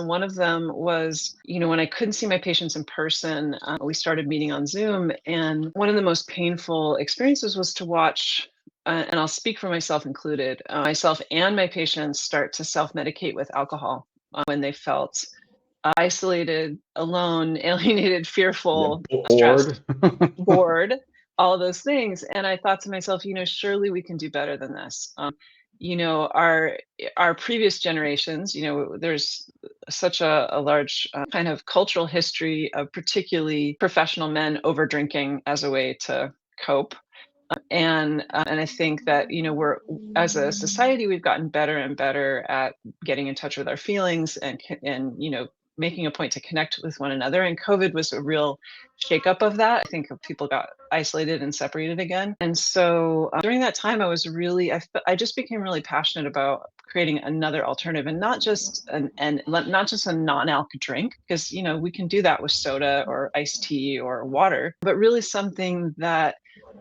And one of them was, when I couldn't see my patients in person, we started meeting on Zoom. And one of the most painful experiences was to watch, and I'll speak for myself included, myself and my patients start to self-medicate with alcohol when they felt isolated, alone, alienated, fearful, stressed, bored, all of those things. And I thought to myself, surely we can do better than this. Our previous generations, there's such a large kind of cultural history of particularly professional men over drinking as a way to cope. And I think that we're, as a society, we've gotten better and better at getting in touch with our feelings and making a point to connect with one another. And COVID was a real shakeup of that. I think people got isolated and separated again. And so during that time, I just became really passionate about creating another alternative, and not just not just a non-alc drink, because we can do that with soda or iced tea or water, but really something that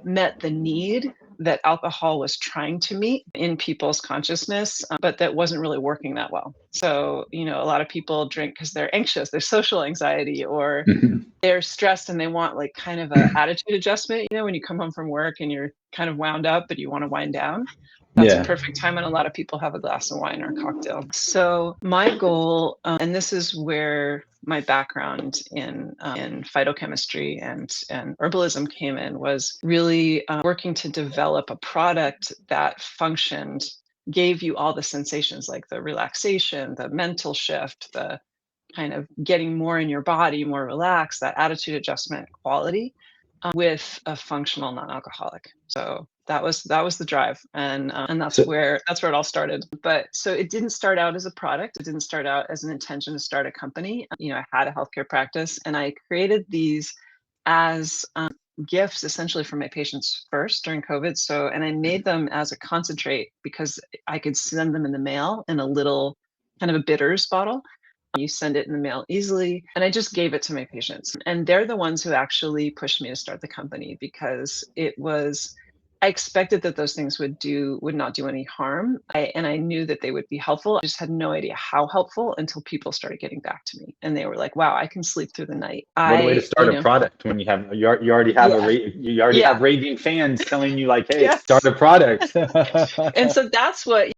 met the need that alcohol was trying to meet in people's consciousness, but that wasn't really working that well. So, a lot of people drink because they're anxious, there's social anxiety, or they're stressed and they want like kind of an attitude adjustment. When you come home from work and you're kind of wound up, but you want to wind down. That's a perfect time when a lot of people have a glass of wine or a cocktail. So my goal, and this is where my background in phytochemistry and herbalism came in, was really working to develop a product that functioned, gave you all the sensations, like the relaxation, the mental shift, the kind of getting more in your body, more relaxed, that attitude adjustment quality, with a functional non-alcoholic. So that was the drive, and that's where it all started. But so it didn't start out as a product. It didn't start out as an intention to start a company. I had a healthcare practice, and I created these as gifts essentially for my patients first during COVID. So, and I made them as a concentrate because I could send them in the mail in a little kind of a bitters bottle. You send it in the mail easily. And I just gave it to my patients. And they're the ones who actually pushed me to start the company, because I expected that those things would not do any harm. And I knew that they would be helpful. I just had no idea how helpful until people started getting back to me. And they were like, wow, I can sleep through the night. What a way to start a product when you already have have raving fans telling you like, hey, start a product. And so that's what